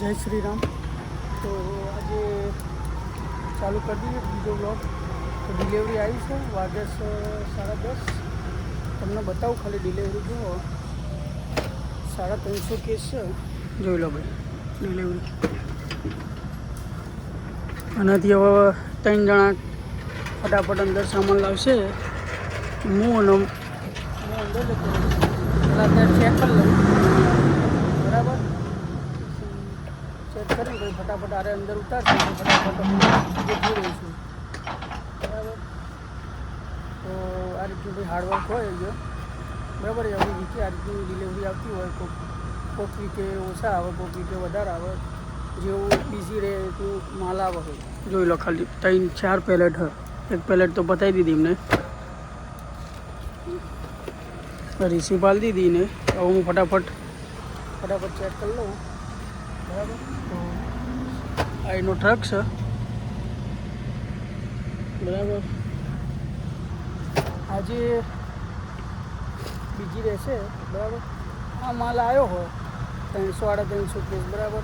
જય શ્રી રામ. તો આજે ચાલુ કરી દઈએ બીજો બ્લોગ. તો ડિલિવરી આવી છે, વાગે 10:30. તમને બતાવું ખાલી ડિલિવરી જુઓ. 350 કેસ છે, જોઈ લો ભાઈ ડિલિવરી. આનાથી હવે 3 જણા ફટાફટ અંદર સામાન લાવશે. હું અંદર જતો પહેલાં ત્યાં ચેક કરી લઉં, બરાબર. ચેક કરીને પછી ફટાફટ આરે અંદર ઉતારશે, ફટાફટ ગોઠવી દઈશું, બરાબર. તો આ રીતનું ભાઈ હાર્ડવર્ક હોય ગયો, બરાબર. એવી રીતે આ રીતની ડિલિવરી આવતી હોય. કોઈક વીકે ઓછા આવે, કોઈક વીકે વધારે આવે, જેવું બીજી રહે એટલું માલ આવે હોય. જોઈ લો ખાલી 3-4 પેલેટ હોય. એક પેલેટ તો પતાવી દીધી એમને, રિસીપ આલી દીધી ને. હવે હું ફટાફટ ચેક કરી લઉં, બરાબર. તો આ એનો ટ્રક છે, બરાબર. આજે બીજી રહેશે, બરાબર. આ માલ આવ્યો હોય 300-350 કેસ, બરાબર.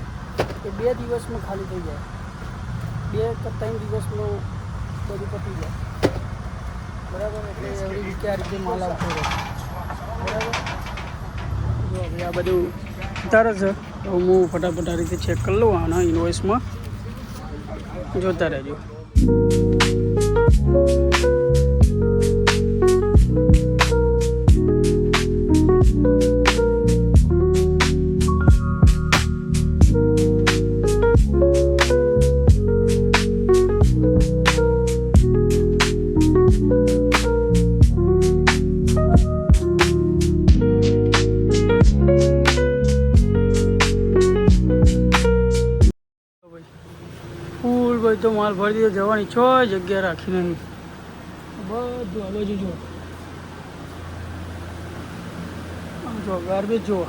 એ 2 દિવસમાં ખાલી થઈ જાય. 2 કે 3 દિવસમાં બધું પતી જાય, બરાબર. એટલે એવરી રીતે આ રીતે માલ આવતો રહે, બરાબર. જો ભાઈ આ બધું ઉતારે છે. તો હું ફટાફટ આ રીતે ચેક કરી લઉં. આના ઇન્વોઇસમાં જોતા રહેજો. ફૂલ ભાઈ તો માલ ભરી દીધો. જવાની 6 જગ્યા રાખી નહીં, બધું આ બાજુ જુઓ. આમ જો ગાર્બેજ જુઓ,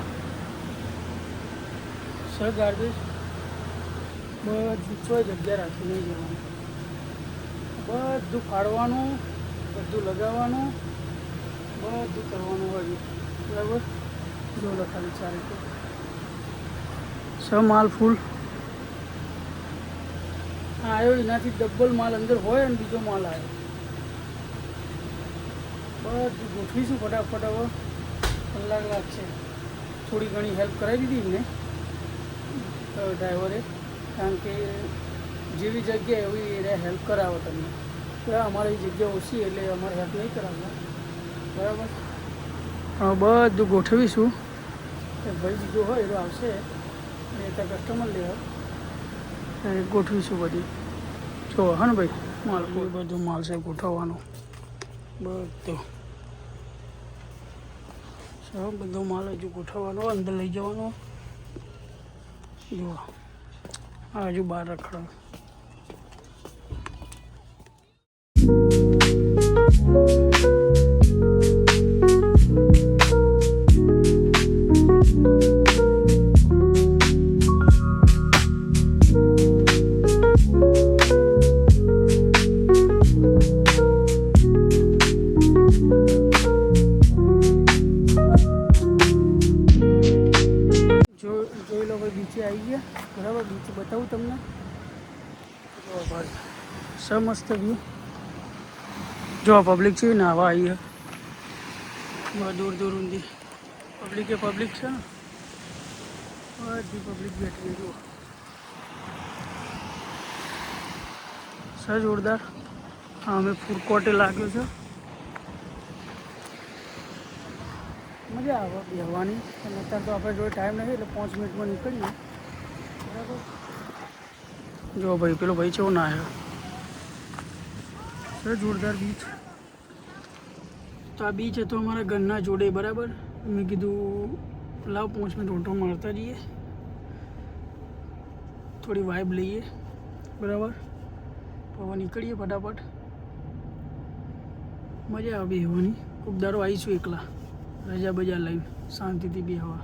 સર ગાર્બેજ બધું 6 જગ્યા રાખી નહીં જવાનું. બધું ફાડવાનું, બધું લગાવવાનું, બધું કરવાનું હોય, બરાબર. જો ખાલી 4 માલ ફૂલ આવ્યો. એનાથી ડબલ માલ અંદર હોય અને બીજો માલ આવ્યો. બધું ગોઠવીશું ફટાફટ. હવે કલાક લાગશે. થોડી ઘણી હેલ્પ કરાવી દીધી એમને ડ્રાઈવરે, કારણ કે જેવી જગ્યા એવી એને હેલ્પ કરાવો તમને. તો અમારી જગ્યા ઓછી એટલે અમારે હેલ્પ નહીં કરાવવા, બરાબર. બધું ગોઠવીશું. ભાઈ બીજો હોય એ આવશે અને ત્યાં કસ્ટમર લેવા ગોઠવીશું બધી. જો હા ને ભાઈ, માલ બધું માલ છે ગોઠવવાનો બધો માલ હજુ ગોઠવવાનો, અંદર લઈ જવાનો. જુઓ આ હજુ બહાર રખડાવ. જોઈ લો ભાઈ, બીચે આવી ગયા, બરાબર. બીચ બતાવું તમને. જો ભાઈ મસ્ત વ્યૂ. જો પબ્લિક છે ને આવા આવી દૂર દૂર ઊંધી પબ્લિક છે ને, બધી પબ્લિક બેઠી જુઓ. સર જોરદાર. હા, અમે ફૂડ કોર્ટે લાગ્યો છે. મજા આવે બેહવાની. અને અત્યારે તો આપણે જોડે ટાઈમ નથી એટલે 5 મિનિટમાં નીકળીએ, બરાબર. જો ભાઈ પેલો ભાઈ છે ના આવ્યો. સર જોરદાર બીચ. તો આ બીચ હતો અમારા ઘરના જોડે, બરાબર. મેં કીધું લાવ 5 મિનિટ ઓટો મારતા જઈએ, થોડી વાઇબ લઈએ, બરાબર. તો હવે નીકળીએ ફટાફટ. મજા આવે બેહવાની. ખૂબ દારો આવીશું એકલા, રજા બજા લઈને શાંતિથી બેહવા.